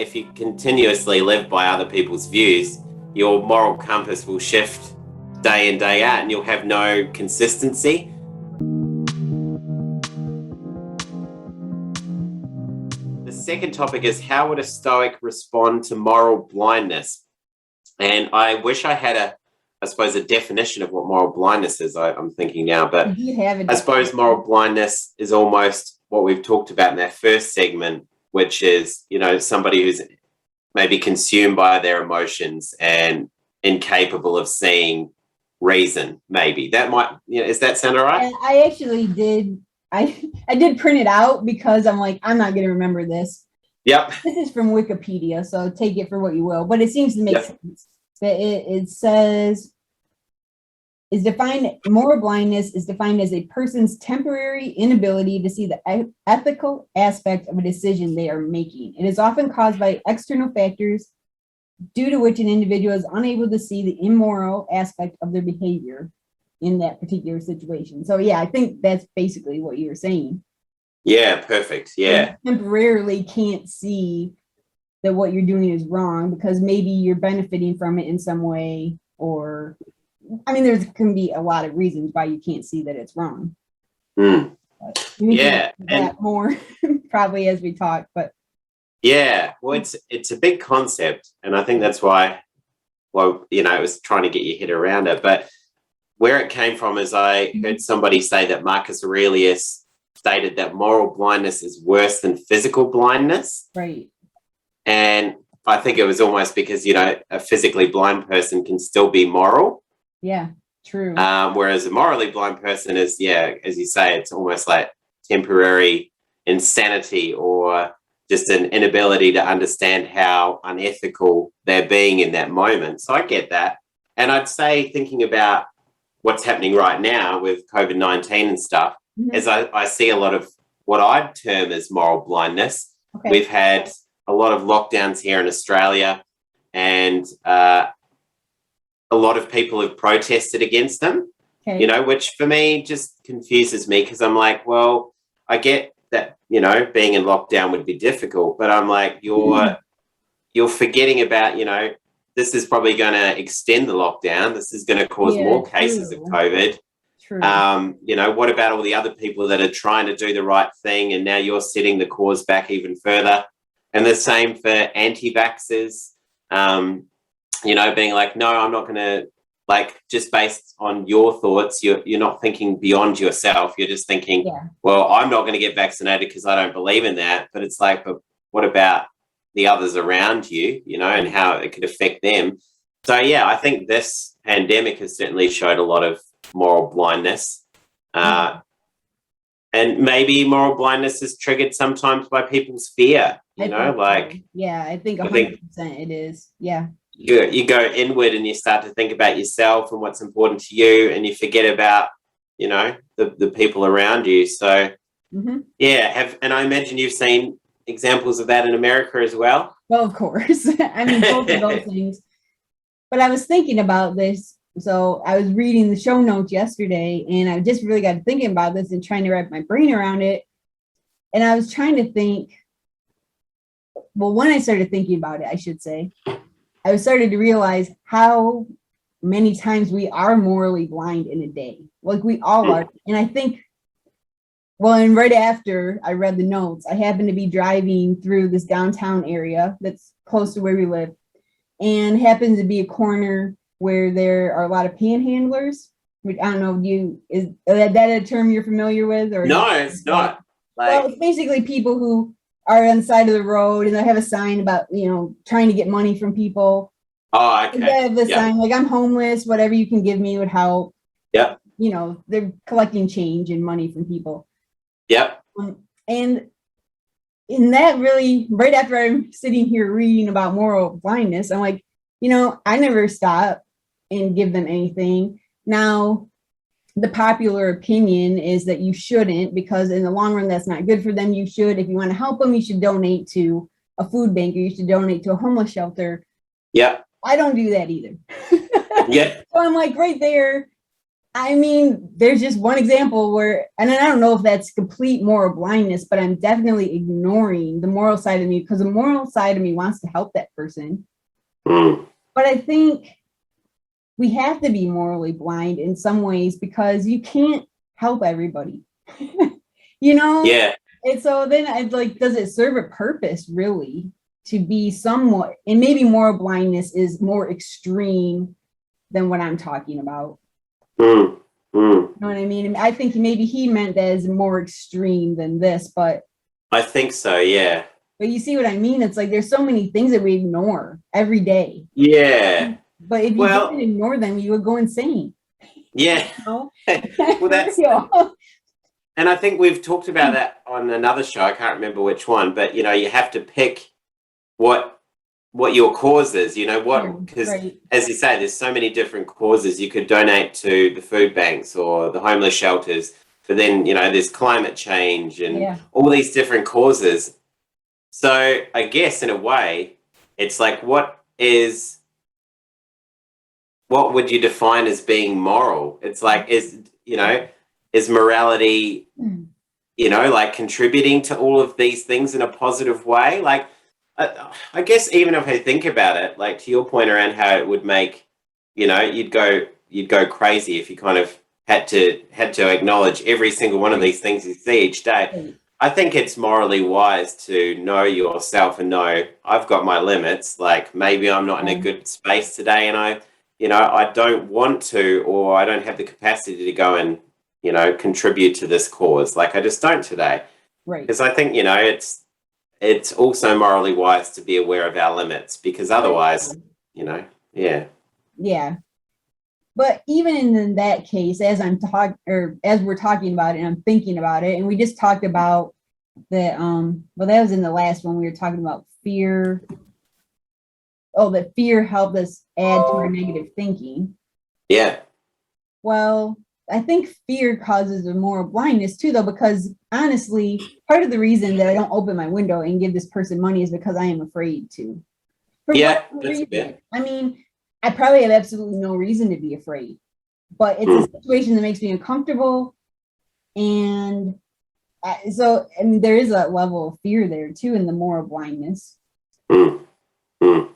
if you continuously live by other people's views, your moral compass will shift day in, day out, and you'll have no consistency. The second topic is, how would a Stoic respond to moral blindness? And I wish I had a definition of what moral blindness is. I'm thinking now, but I suppose moral blindness is almost what we've talked about in that first segment, which is, somebody who's maybe consumed by their emotions and incapable of seeing reason. Maybe that might, does that sound all right? I actually did. I did print it out because I'm like, I'm not going to remember this. Yep. This is from Wikipedia, so take it for what you will. But it seems to make sense. That it says, moral blindness is defined as a person's temporary inability to see the ethical aspect of a decision they are making. It is often caused by external factors due to which an individual is unable to see the immoral aspect of their behavior in that particular situation. So yeah, I think that's basically what you were saying. Yeah, perfect. Yeah. You temporarily can't see that what you're doing is wrong because maybe you're benefiting from it in some way, or there can be a lot of reasons why you can't see that it's wrong. Yeah, and more probably as we talk, but yeah, well, it's a big concept, and I think that's why, it was trying to get your head around it. But where it came from is I heard somebody say that Marcus Aurelius stated that moral blindness is worse than physical blindness. Right. And I think it was almost because, a physically blind person can still be moral. Yeah, true. Whereas a morally blind person is, as you say, it's almost like temporary insanity or just an inability to understand how unethical they're being in that moment. So I get that. And I'd say, thinking about what's happening right now with COVID-19 and stuff, as I see a lot of what I'd term as moral blindness. Okay. We've had a lot of lockdowns here in Australia, and a lot of people have protested against them, which for me just confuses me, because I'm like, well, I get that, being in lockdown would be difficult, but I'm like, you're forgetting about, this is probably going to extend the lockdown. This is going to cause more cases of COVID. True. What about all the other people that are trying to do the right thing, and now you're setting the cause back even further? And the same for anti-vaxxers, being like, no, I'm not going to, just based on your thoughts, you're not thinking beyond yourself. You're just thinking, well, I'm not going to get vaccinated because I don't believe in that. But it's like, but what about the others around you, and how it could affect them? So, yeah, I think this pandemic has certainly showed a lot of moral blindness. And maybe moral blindness is triggered sometimes by people's fear, I think 100% it is. Yeah. You go inward and you start to think about yourself and what's important to you, and you forget about, the people around you. So, and I imagine you've seen examples of that in America as well. Well, of course. Both of those things. But I was thinking about this. So I was reading the show notes yesterday, and I just really got thinking about this and trying to wrap my brain around it. And I was trying to think, well, when I started thinking about it, I should say, I started to realize how many times we are morally blind in a day. Like we all are. And I think, and right after I read the notes, I happened to be driving through this downtown area that's close to where we live, and happens to be a corner where there are a lot of panhandlers, which I don't know, is that a term you're familiar with? Or no, it's not. It's basically people who are on the side of the road and they have a sign about, trying to get money from people. Oh, okay. They have the sign like, I'm homeless, whatever you can give me would help. Yep. They're collecting change and money from people. Yep. And in that really, right after I'm sitting here reading about moral blindness, I'm like, I never stop and give them anything. Now, the popular opinion is that you shouldn't, because in the long run, that's not good for them. You should, if you want to help them, you should donate to a food bank, or you should donate to a homeless shelter. Yeah. I don't do that either. Yeah. So I'm like, right there, I mean, there's just one example where, and I don't know if that's complete moral blindness, but I'm definitely ignoring the moral side of me because the moral side of me wants to help that person. Mm. But I think we have to be morally blind in some ways because you can't help everybody, you know? Yeah. And so then I'd like, does it serve a purpose really to be somewhat, and maybe moral blindness is more extreme than what I'm talking about. Mm. Mm. You know what I mean? I think maybe he meant that as more extreme than this, but I think so. Yeah. you see what I mean? It's like there's so many things that we ignore every day. Yeah. But if you didn't Well, ignore them, you would go insane. yeah. You know? Well, For that's, real. and I think we've talked about that on another show. I can't remember which one, but you know, you have to pick what your cause is, you know, what, because Right. as you say, there's so many different causes. You could donate to the food banks or the homeless shelters, but then, you know, there's climate change and Yeah. all these different causes. So I guess in a way, it's like, what would you define as being moral? It's like, is morality, Mm. you know, like contributing to all of these things in a positive way? Like, I guess even if I think about it, like to your point around how it would make, you know, you'd go crazy if you kind of had to acknowledge every single one of these things you see each day. Right. I think it's morally wise to know yourself and know I've got my limits. Like maybe I'm not in a good space today, and I don't want to, or I don't have the capacity to go and, you know, contribute to this cause. Like I just don't today, Right. because I think, you know, it's also morally wise to be aware of our limits, because otherwise, you know, yeah. Yeah. But even in that case, as I'm talking or as we're talking about it, and I'm thinking about it, and we just talked about that, well, that was in the last one we were talking about fear. Oh, that fear helped us add to our negative thinking. Yeah. Well, I think fear causes a moral blindness too, though, because honestly, part of the reason that I don't open my window and give this person money is because I am afraid to. For Yeah, whatever that's a reason. bit. I mean, I probably have absolutely no reason to be afraid, but it's a situation that makes me uncomfortable. And so, I mean, there is a level of fear there too in the moral blindness. Mm. Mm.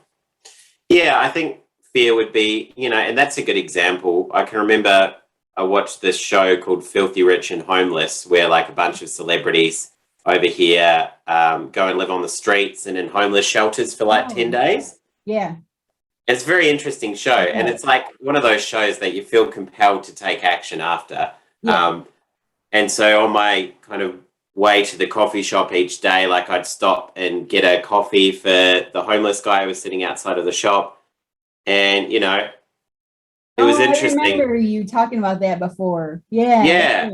Yeah, I think fear would be, you know, and that's a good example. I can remember I watched this show called Filthy Rich and Homeless, where like a bunch of celebrities over here go and live on the streets and in homeless shelters for like 10 days. Yeah. It's a very interesting show. And it's like one of those shows that you feel compelled to take action after. Yeah. And so on my kind of way to the coffee shop each day, like I'd stop and get a coffee for the homeless guy who was sitting outside of the shop. And, you know, it was I interesting. remember you talking about that before. Yeah. Yeah.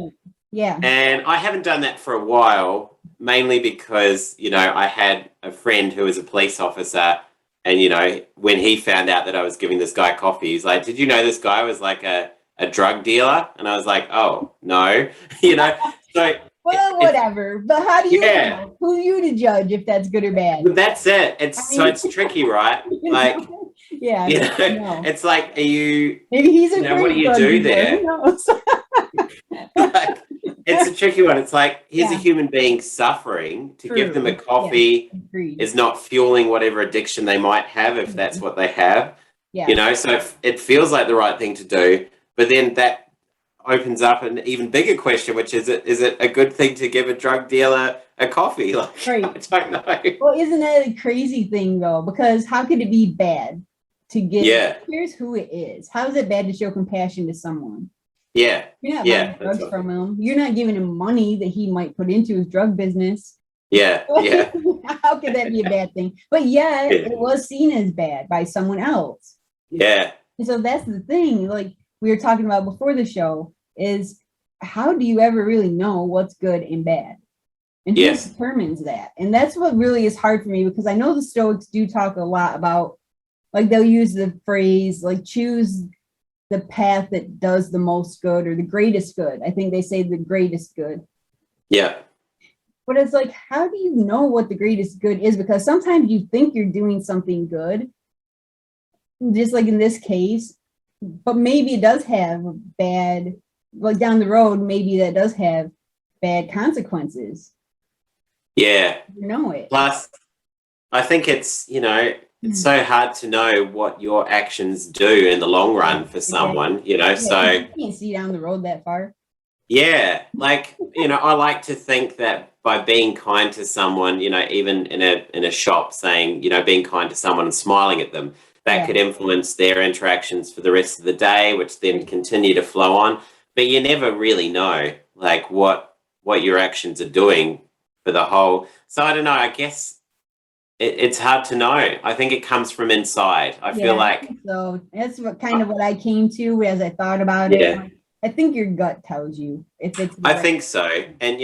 Yeah. And I haven't done that for a while, mainly because, you know, I had a friend who was a police officer. And, you know, when he found out that I was giving this guy coffee, he's like, did you know this guy was like a drug dealer? And I was like, oh, no, you know, so. Well, whatever. But how do you know? Who are you to judge if that's good or bad? That's it. It's tricky, right? Like, yeah. you know, it's like, are you, maybe he's a what do you do there? Like, it's a tricky one. It's like, here's a human being suffering. To give them a coffee is not fueling whatever addiction they might have, if that's what they have. Yeah. You know, so it feels like the right thing to do. But then that opens up an even bigger question, which is it a good thing to give a drug dealer a coffee? Like, right. I don't know. Well, isn't that a crazy thing though? Because how could it be bad to give? Yeah. Here's who it is. How is it bad to show compassion to someone? Yeah. You're not buying drugs from him. You're not giving him money that he might put into his drug business. Yeah. Yeah. How could that be a bad thing? But yeah, it was seen as bad by someone else. Yeah. And so that's the thing. Like we were talking about before the show, is how do you ever really know what's good and bad? And who determines that? And that's what really is hard for me, because I know the Stoics do talk a lot about, like they'll use the phrase, like choose the path that does the most good or the greatest good. I think they say the greatest good. Yeah. But it's like, how do you know what the greatest good is? Because sometimes you think you're doing something good, just like in this case, but maybe it does have bad, like down the road, maybe that does have bad consequences. Yeah. You know it. Plus, I think it's, it's so hard to know what your actions do in the long run for someone, Yeah, 'cause so you can't see down the road that far. yeah, like, I like to think that by being kind to someone, even in a shop saying, being kind to someone and smiling at them, that Yeah. could influence their interactions for the rest of the day, which then continue to flow on. But you never really know like what your actions are doing for the whole. So I don't know, I guess it's hard to know. I think it comes from inside. I feel Yeah, I like think so that's what kind of what I came to as I thought about it. yeah, I think your gut tells you if it's the I right. think so. And